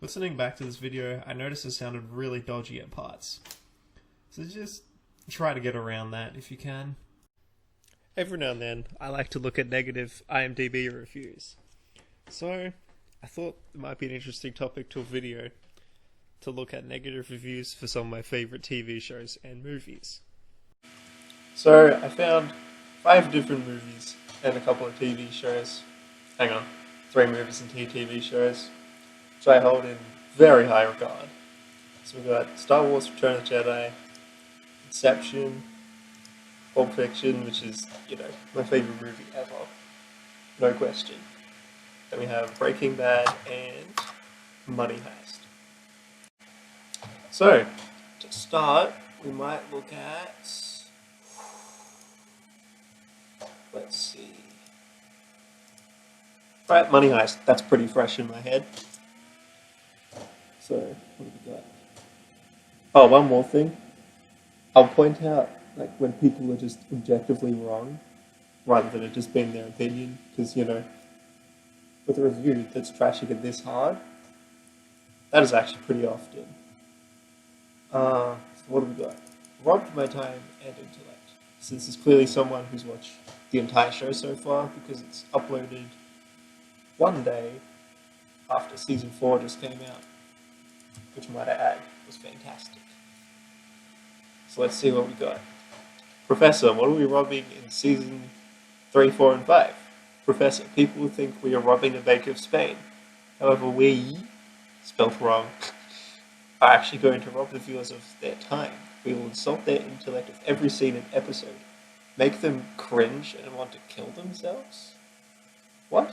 Listening back to this video, I noticed it sounded really dodgy at parts. So just try to get around that if you can. Every now and then, I like to look at negative iMdB reviews. So, I thought it might be an interesting topic to a video to look at negative reviews for some of my favourite TV shows and movies. So, I found 5 different movies and a couple of TV shows. 3 movies and 2 TV shows, which I hold in very high regard. So we've got Star Wars Return of the Jedi, Inception, Pulp Fiction, which is, my favourite movie ever. No question. Then we have Breaking Bad and Money Heist. So, to start, we might look at... Let's see... Right, Money Heist. That's pretty fresh in my head. So, what have we got? Oh, one more thing. I'll point out, when people are just objectively wrong, rather than it just being their opinion, because, with a review that's trashing it this hard, that is actually pretty often. So what have we got? Robbed my time and intellect. So this is clearly someone who's watched the entire show so far, because it's uploaded one day after season 4 just came out, which might I add was fantastic. So let's see what we got. Professor, what are we robbing in season 3, 4, and 5? Professor, people think we are robbing the Bank of Spain. However, we, spelt wrong, are actually going to rob the viewers of their time. We will insult their intellect with every scene and episode, make them cringe and want to kill themselves? What?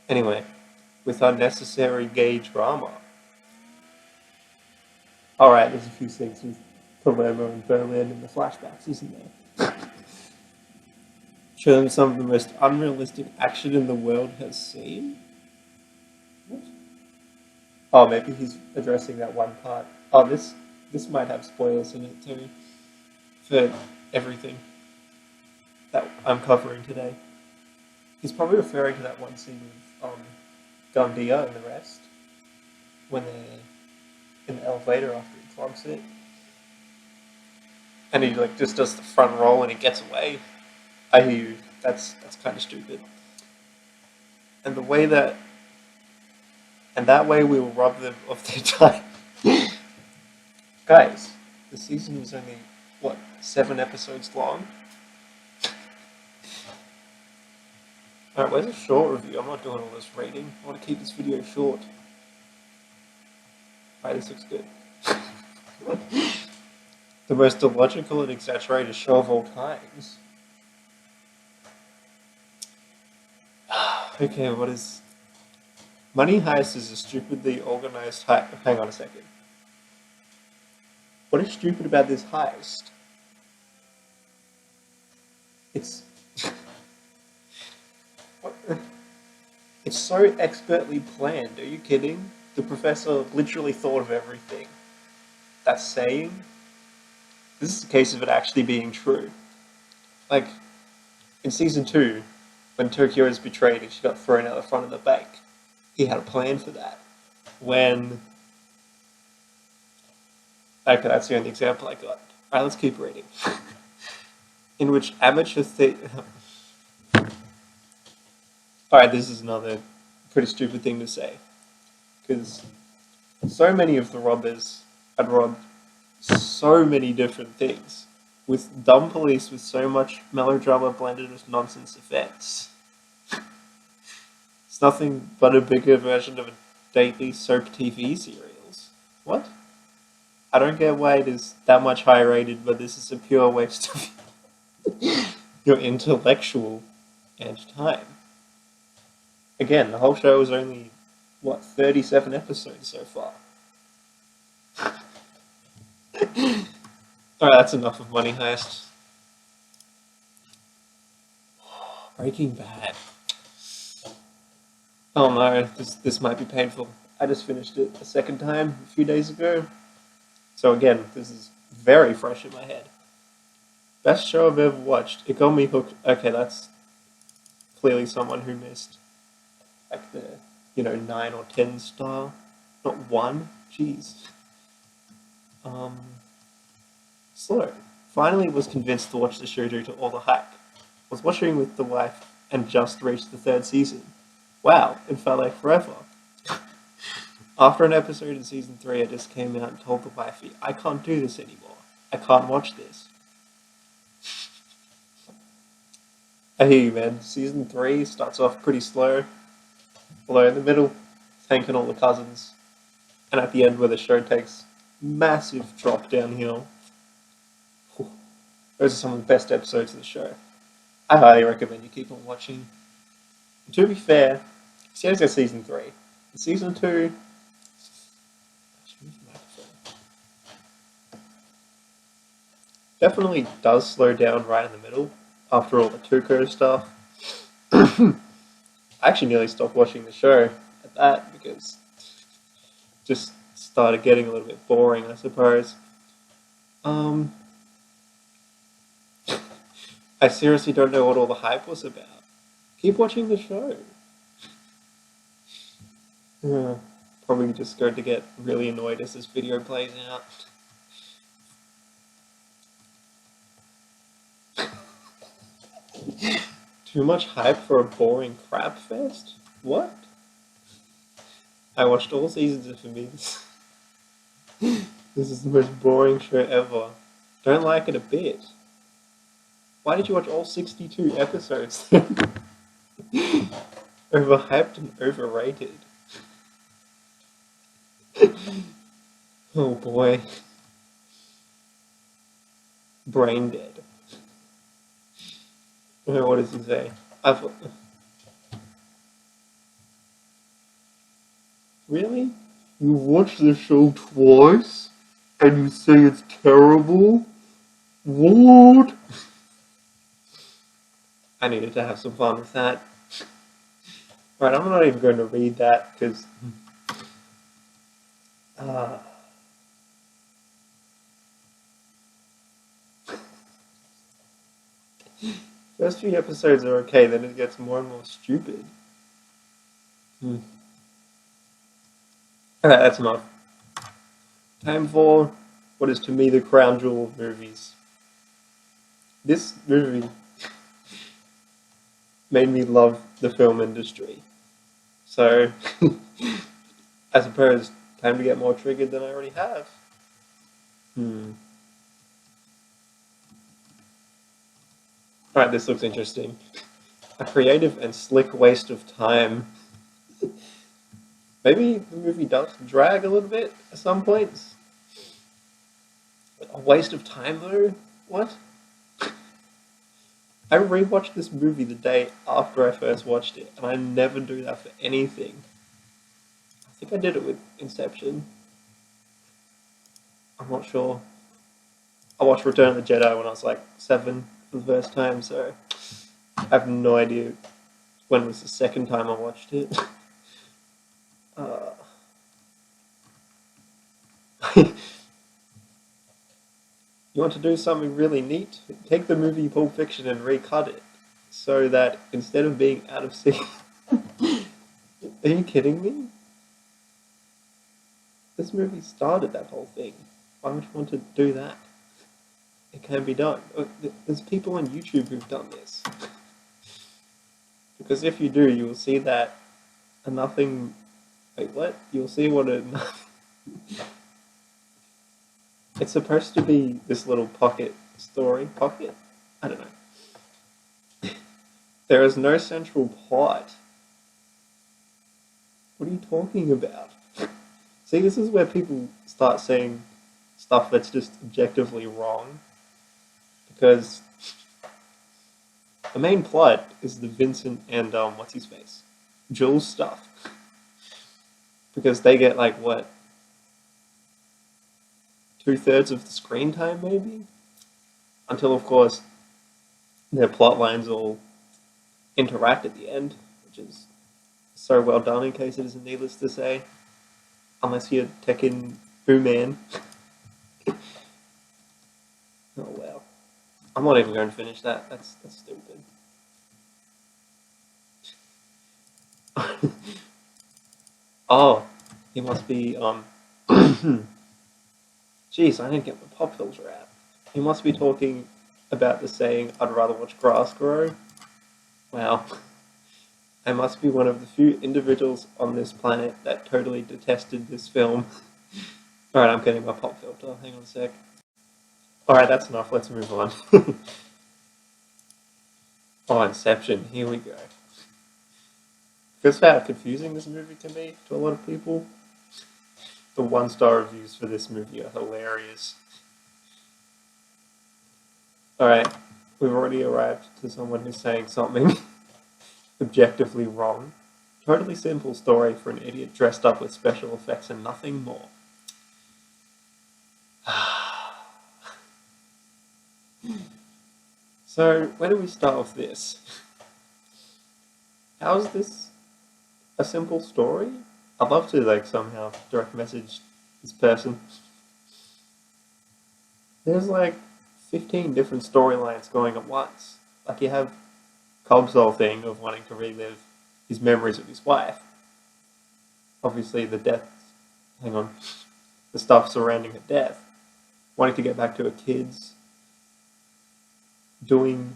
Anyway, with unnecessary gay drama. Alright, there's a few things with Palermo and Berlin in the flashbacks, isn't there? Show them some of the most unrealistic action in the world has seen? What? Oh, maybe he's addressing that one part. Oh, this might have spoilers in it too, for everything that I'm covering today. He's probably referring to that one scene with Gundia and the rest, when they're in the elevator after he clogs it. And he just does the front roll and he gets away. I hear you. That's kind of stupid. And that way we will rob them of their time. Guys, the season was only, 7 episodes long? Alright, where's a short review? I'm not doing all this rating. I want to keep this video short. Alright, this looks good. The most illogical and exaggerated show of all times. Okay, what is... Money Heist is a stupidly organized heist. Hang on a second. What is stupid about this heist? It's... What? It's so expertly planned. Are you kidding? The professor literally thought of everything. That's saying? This is a case of it actually being true. In season 2, when Tokyo was betrayed and she got thrown out the front of the bank, he had a plan for that. Okay, that's the only example I got. Alright, let's keep reading. In which amateur Alright, this is another pretty stupid thing to say. Because so many of the robbers had robbed so many different things, with dumb police with so much melodrama blended with nonsense effects. It's nothing but a bigger version of a daily soap TV serials. What? I don't get why it is that much higher rated, but this is a pure waste of your intellectual and time. Again, the whole show is only, 37 episodes so far. Alright, that's enough of Money Heist. Breaking Bad. Oh no, this might be painful. I just finished it a second time a few days ago. So again, this is very fresh in my head. Best show I've ever watched. It got me hooked. Okay, that's clearly someone who missed the 9 or 10 star. Not 1. Jeez. So, finally was convinced to watch the show due to all the hype. Was watching with the wife and just reached the 3rd season. Wow, it felt like forever. After an episode in season 3, I just came out and told the wifey, I can't do this anymore. I can't watch this. I hear you, man. Season 3 starts off pretty slow. Although in the middle, Hank and all the cousins. And at the end where the show takes massive drop downhill. Those are some of the best episodes of the show. I highly recommend you keep on watching. And to be fair, see how it's season 3. In season 2, definitely does slow down right in the middle after all the Tuco stuff. I actually nearly stopped watching the show at that because it just started getting a little bit boring, I suppose. I seriously don't know what all the hype was about. Keep watching the show. Probably just going to get really annoyed as this video plays out. Too much hype for a boring crap fest? What? I watched all seasons of Famous. This is the most boring show ever. Don't like it a bit. Why did you watch all 62 episodes then? Overhyped and overrated. Oh boy. Brain dead. What does he say? Really? You watched the show twice? And you say it's terrible? What? I needed to have some fun with that. Right, I'm not even going to read that, because... First few episodes are okay, then it gets more and more stupid. Alright, that's enough. Time for what is to me the crown jewel of movies. This movie made me love the film industry. So, I suppose, time to get more triggered than I already have. Alright, this looks interesting. A creative and slick waste of time. Maybe the movie does drag a little bit at some points. A waste of time though? What? I rewatched this movie the day after I first watched it, and I never do that for anything. I think I did it with Inception. I'm not sure. I watched Return of the Jedi when I was like 7 for the first time, so I have no idea when was the second time I watched it. You want to do something really neat? Take the movie Pulp Fiction and recut it, so that instead of being out of sync... Are you kidding me? This movie started that whole thing. Why would you want to do that? It can be done. There's people on YouTube who've done this. Because if you do, you will see that a nothing... Wait, what? You'll see what a... It's supposed to be this little pocket story. Pocket? I don't know. There is no central plot. What are you talking about? See, this is where people start saying stuff that's just objectively wrong. Because the main plot is the Vincent and, what's-his-face? Jules stuff. Because they get, like, what? 2/3 of the screen time, maybe? Until, of course, their plot lines all interact at the end, which is so well done, in case it isn't needless to say. Unless you're Tekken Boo-Man. Oh, well. I'm not even going to finish that. That's stupid. Oh, he must be, jeez, I didn't get my pop filter out. He must be talking about the saying, I'd rather watch grass grow. Wow. I must be one of the few individuals on this planet that totally detested this film. Alright, I'm getting my pop filter. Hang on a sec. Alright, that's enough. Let's move on. Oh, Inception. Here we go. Because how confusing this movie can be to a lot of people. The 1-star reviews for this movie are hilarious. Alright, we've already arrived to someone who's saying something objectively wrong. Totally simple story for an idiot dressed up with special effects and nothing more. So, where do we start with this? How is this a simple story? I'd love to, somehow direct message this person. There's, 15 different storylines going at once. You have Cobb's whole thing of wanting to relive his memories of his wife. Obviously, the stuff surrounding her death. Wanting to get back to her kids. Doing,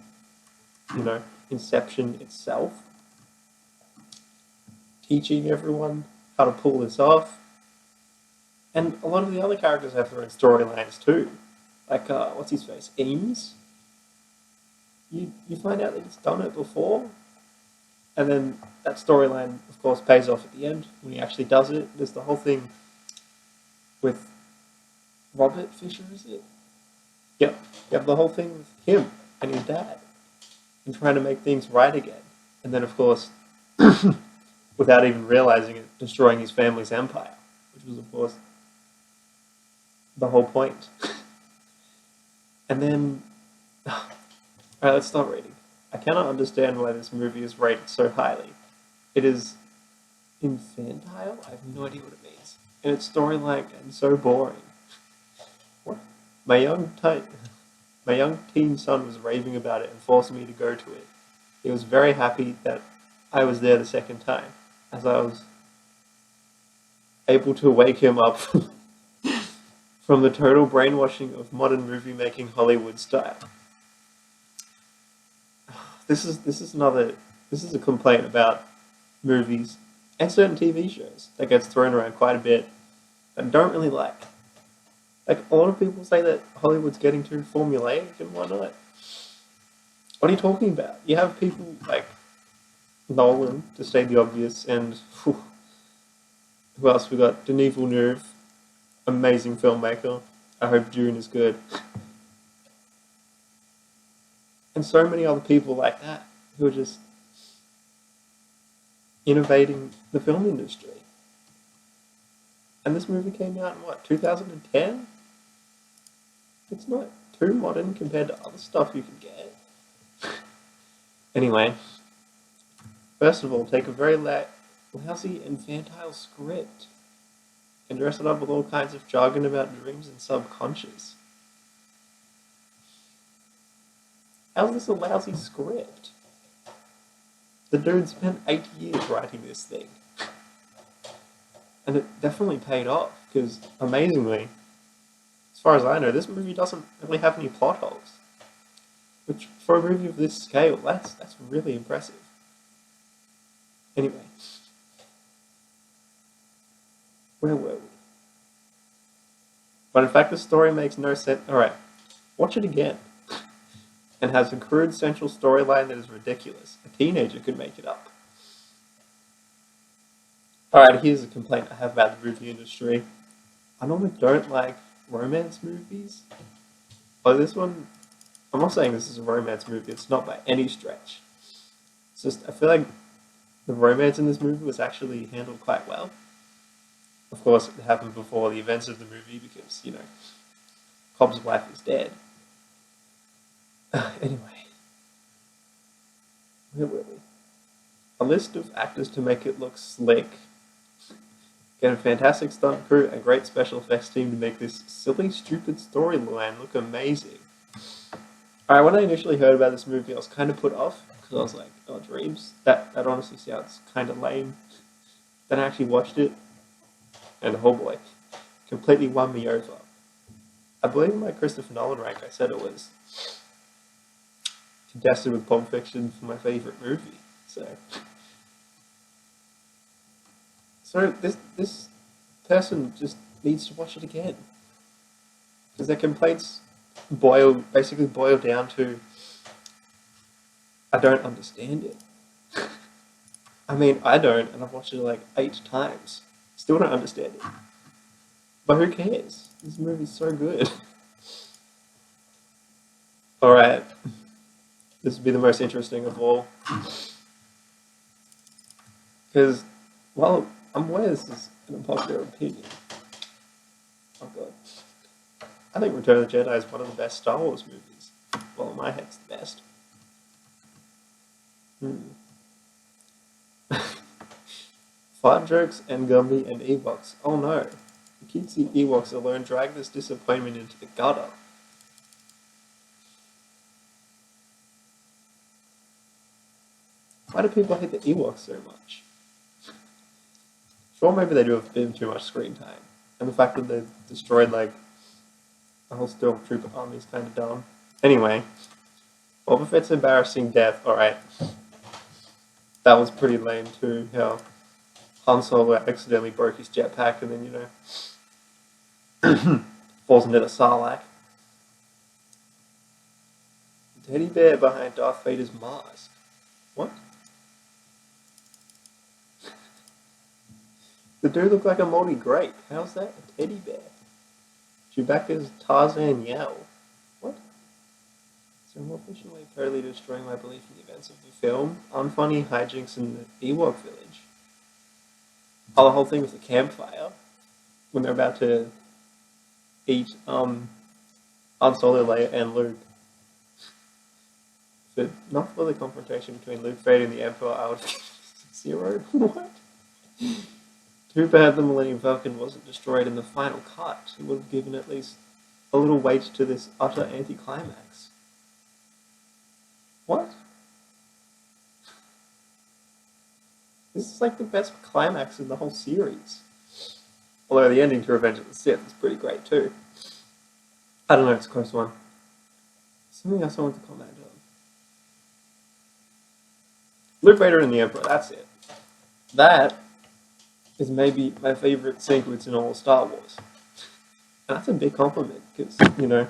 Inception itself. Teaching everyone how to pull this off. And a lot of the other characters have their own storylines too. What's his face? Eames? You find out that he's done it before. And then that storyline, of course, pays off at the end when he actually does it. There's the whole thing with Robert Fisher, is it? Yep. You have the whole thing with him and his dad. And trying to make things right again. And then, of course, without even realizing it, destroying his family's empire. Which was, of course, the whole point. And then... Alright, let's start reading. I cannot understand why this movie is rated so highly. It is infantile? I have no idea what it means. And its storyline and so boring. What? My young teen son was raving about it and forced me to go to it. He was very happy that I was there the second time, as I was able to wake him up from the total brainwashing of modern movie-making Hollywood style. This is a complaint about movies and certain TV shows that gets thrown around quite a bit that I don't really like. A lot of people say that Hollywood's getting too formulaic, and why not? What are you talking about? You have people like Nolan, to state the obvious, and who else? We got Denis Villeneuve, amazing filmmaker. I hope Dune is good. And so many other people like that who are just innovating the film industry. And this movie came out in 2010? It's not too modern compared to other stuff you can get. Anyway, first of all, take a very lousy, infantile script and dress it up with all kinds of jargon about dreams and subconscious. How's this a lousy script? The dude spent 8 years writing this thing. And it definitely paid off, because, amazingly, as far as I know, this movie doesn't really have any plot holes. Which, for a movie of this scale, that's really impressive. Anyway. Where were we? But in fact, the story makes no sense. Alright, watch it again. And has a crude central storyline that is ridiculous. A teenager could make it up. Alright, here's a complaint I have about the movie industry. I normally don't like romance movies. But this one, I'm not saying this is a romance movie, it's not by any stretch. It's just, I feel like the romance in this movie was actually handled quite well. Of course, it happened before the events of the movie because, Cobb's wife is dead. Anyway, where were we? A list of actors to make it look slick. Get a fantastic stunt crew and great special effects team to make this silly, stupid storyline look amazing. Alright, when I initially heard about this movie, I was kind of put off, because I was like, oh, dreams? That honestly sounds kind of lame. Then I actually watched it, and oh boy, completely won me over. I believe in my Christopher Nolan rank I said it was contested with Pulp Fiction for my favourite movie. So this person just needs to watch it again. Because their complaints basically boil down to, I don't understand it. I mean, I don't, and I've watched it like 8 times. Still don't understand it. But who cares? This movie's so good. Alright. This would be the most interesting of all. Because, well, I'm aware this is an unpopular opinion. Oh god. I think Return of the Jedi is one of the best Star Wars movies. Well, in my head, it's the best. Fart jokes and Gumby and Ewoks. Oh no. The cutesy Ewoks alone drag this disappointment into the gutter. Why do people hate the Ewoks so much? Sure, maybe they do have a bit too much screen time. And the fact that they destroyed, like, the whole Stormtrooper army is kind of dumb. Anyway, Boba Fett's embarrassing death, alright. That was pretty lame too, how Han Solo accidentally broke his jetpack and then, you know, falls into the Sarlacc. Teddy bear behind Darth Vader's mask. What? The dude looked like a moldy grape. How's that a teddy bear? Chewbacca's Tarzan Yell. What? So more efficiently totally destroying my belief in the events of the film. Unfunny hijinks in the Ewok village. Oh, the whole thing with the campfire. When they're about to eat Han Solo, Leia, and Luke. But not for the confrontation between Luke, Vader, and the Emperor, I would 0. What? Too bad the Millennium Falcon wasn't destroyed in the final cut. It would have given at least a little weight to this utter anticlimax. What? This is like the best climax in the whole series. Although the ending to Revenge of the Sith is pretty great too. I don't know, it's a close one. Something else I want to comment on. Luke, Vader, and the Emperor, that's it. That is maybe my favourite sequence in all of Star Wars. And that's a big compliment, because, you know,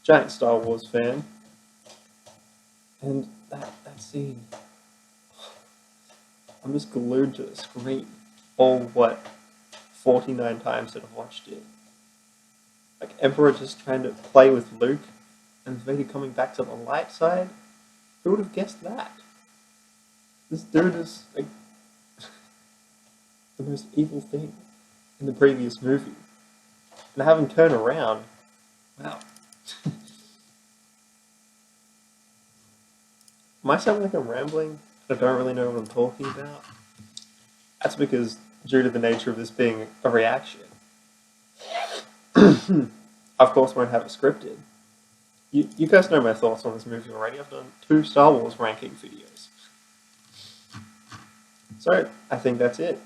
giant Star Wars fan. And that scene, I'm just glued to the screen all, 49 times that I've watched it. Like, Emperor just trying to play with Luke, and Vader coming back to the light side. Who would have guessed that? This dude is, like, the most evil thing in the previous movie. And have him turn around. Wow. Am I sounding like I'm rambling? I don't really know what I'm talking about. That's because, due to the nature of this being a reaction, I of course won't have it scripted. You guys know my thoughts on this movie already. I've done 2 Star Wars ranking videos. So, I think that's it.